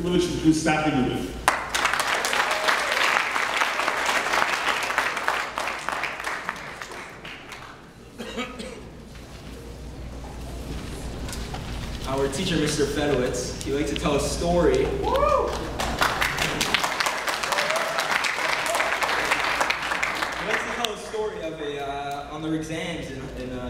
privilege to staff the movement. Our teacher, Mr. Fedowitz, he likes to tell a story. Woo! He likes to tell a story of on their exams in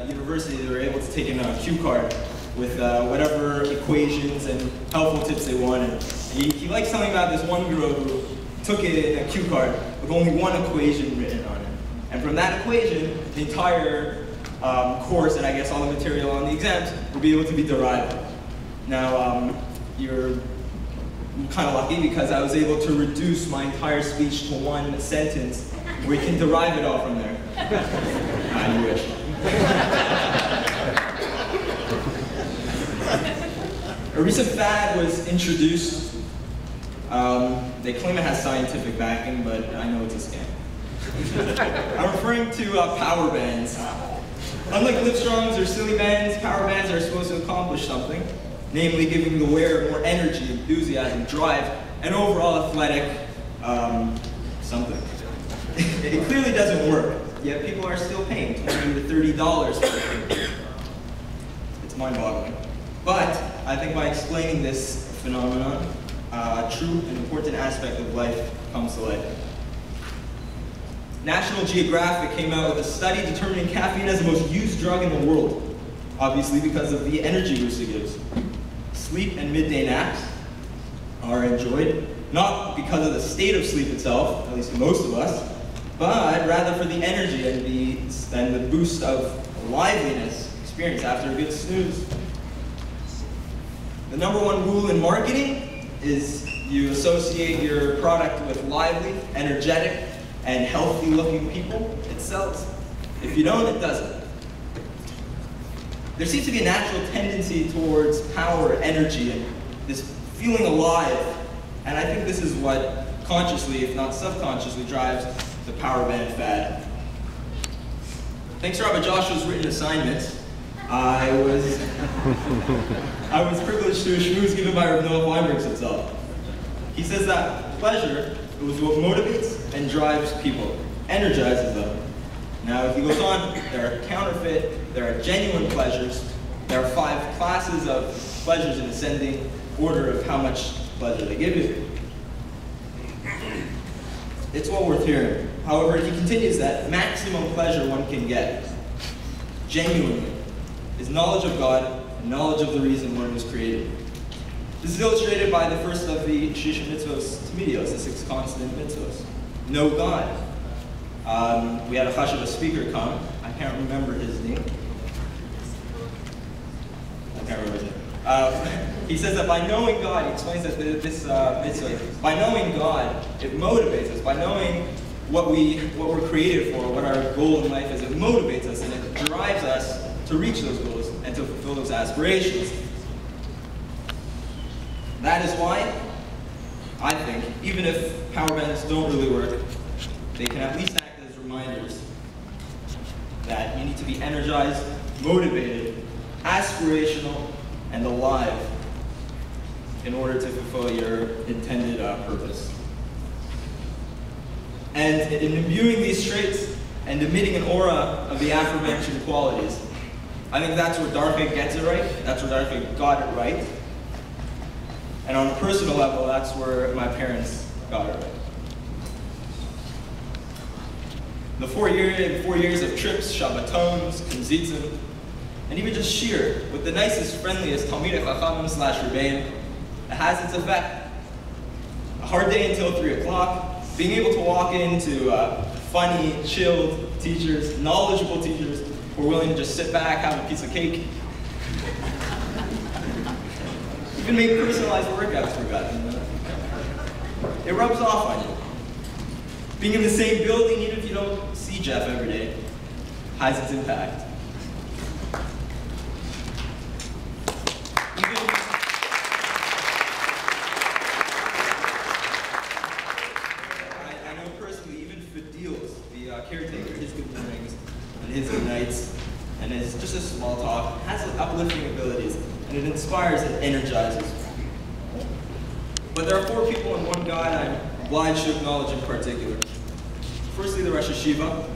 university, they were able to take in a cue card with whatever equations and helpful tips they wanted. He likes telling about this one girl who took it in a cue card with only one equation written on it. And from that equation, the entire course and I guess all the material on the exams will be able to be derived. Now, you're kind of lucky because I was able to reduce my entire speech to one sentence where you can derive it all from there. I wish. A recent fad was introduced. They claim it has scientific backing, but I know it's a scam. I'm referring to power bands. Unlike Livestrong's or Silly Bands, power bands are supposed to accomplish something, namely giving the wearer more energy, enthusiasm, drive, and overall athletic something. It clearly doesn't work, yet people are still paying $20 to $30 for it. It's mind-boggling. But I think by explaining this phenomenon, a true and important aspect of life comes to light. National Geographic came out with a study determining caffeine as the most used drug in the world, obviously because of the energy boost it gives. Sleep and midday naps are enjoyed, not because of the state of sleep itself, at least most of us, but rather for the energy and the boost of liveliness experienced after a good snooze. The number one rule in marketing is you associate your product with lively, energetic, and healthy-looking people. It sells. If you don't, it doesn't. There seems to be a natural tendency towards power, energy, and this feeling alive. And I think this is what consciously, if not subconsciously, drives the power band fad. Thanks to Robert Joshua's written assignments, I was privileged to a schmooze given by Noah Weinberg himself. He says that pleasure is what motivates and drives people, energizes them. Now, he goes on, there are counterfeit, there are genuine pleasures, there are 5 classes of pleasures in ascending order of how much pleasure they give you. It's well worth hearing. However, he continues that maximum pleasure one can get, genuinely, is knowledge of God and knowledge of the reason one was created. This is illustrated by the first of the Shisha mitzvos, Tamidios, the 6 constant mitzvos. Know God. We had a hush of a speaker come. I can't remember his name. I can't remember his name. He says that by knowing God, he explains that this mitzvah, by knowing God, it motivates us. By knowing what we're created for, what our goal in life is, it motivates us and it drives us to reach those goals and to fulfill those aspirations. That is why I think, even if power bands don't really work, they can at least act as reminders that you need to be energized, motivated, aspirational, and alive in order to fulfill your intended purpose. And in imbuing these traits and emitting an aura of the aforementioned qualities, I think that's where Darvik gets it right, that's where Darvik got it right. And on a personal level, that's where my parents got it right. The 4 years of trips, Shabbatons, Kumzitzim, and even just shir, with the nicest, friendliest Talmidei Chachamim / Rebbeim, it has its effect. A hard day until 3 o'clock, being able to walk into funny, chilled teachers, knowledgeable teachers who are willing to just sit back, have a piece of cake, even make personalized workouts for God. It rubs off on you. Being in the same building, even if you don't see Jeff every day, has its impact. I know personally, even Fadil's, the caretaker, his good mornings and his good nights, and it's just a small talk, has uplifting abilities. And it inspires and energizes. But there are 4 people and one God I'm obliged to acknowledge in particular. Firstly, the Rosh Hashiva.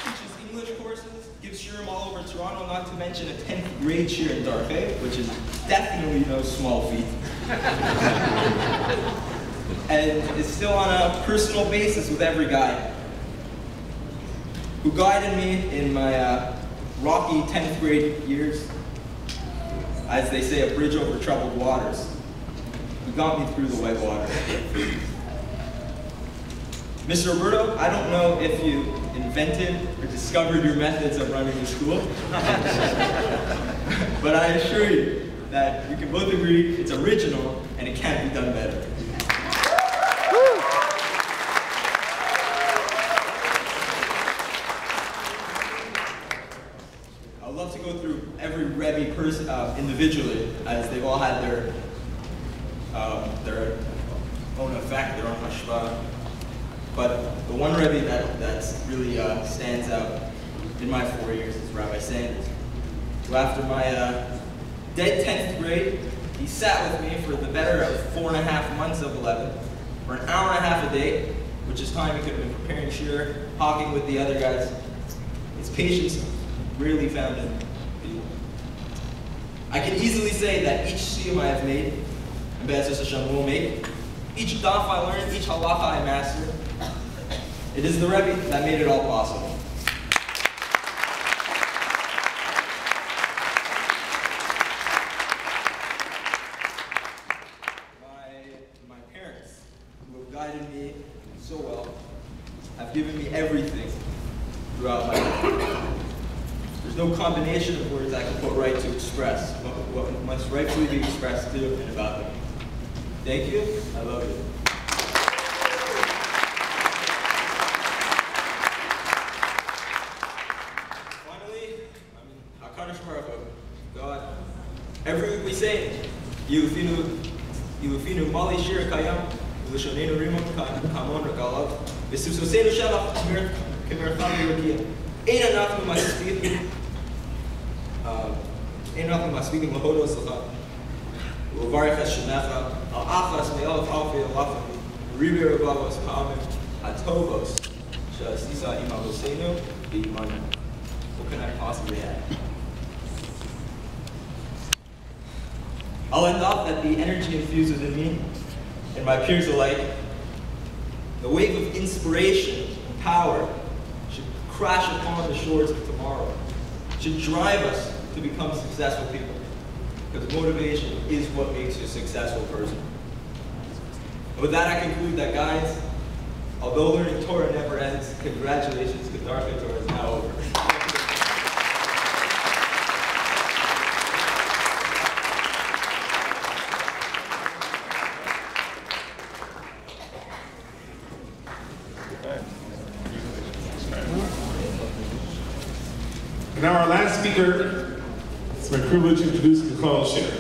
Teaches English courses, gives shiurim all over Toronto, not to mention a 10th grade shiur in Darche, which is definitely no small feat. And is still on a personal basis with every guy who guided me in my rocky 10th grade years. As they say, a bridge over troubled waters. He got me through the white water. Mr. Roberto, I don't know if you invented or discovered your methods of running the school, but I assure you that we can both agree it's original and it can't be done better. I'd love to go through every Rebbe person individually, as they've all had their own effect, their own hashpah. But the one Rebbe that's really stands out in my 4 years is Rabbi Sanders, who after my dead 10th grade, he sat with me for the better of 4.5 months of 11, for an hour and a half a day, which is time he could have been preparing shiur, talking with the other guys. His patience rarely found in people. I can easily say that each siyum I have made, and Be'ezus Hashem will make, each daf I learned, each halacha I mastered, it is the Rebbe that made it all possible. My parents, who have guided me so well, have given me everything throughout my life. There's no combination of words I can put right to express what must rightfully be expressed to and about me. Thank you. I love you. God, every week we say, Yilufinu mali shir kayam, Yilashonenu rimon kamon regalav, Vesubsosenu shalach kemercham yokia. Ein anachnu maspeaking lahodos l'cha, Uvarech Hashemecha, al achas me'elef alfi alafa, Ribe rebavos pa'amim, hatovos, she'asisa im avosenu v'imanu. What can I possibly add? I'll end off that the energy infused within me and my peers alike, the wave of inspiration and power should crash upon the shores of tomorrow, should drive us to become successful people, because motivation is what makes you a successful person. And with that, I conclude that, guys, although learning Torah never ends, congratulations, Kedarka Torah is now over. And now our last speaker, it's my privilege to introduce Michal Sher.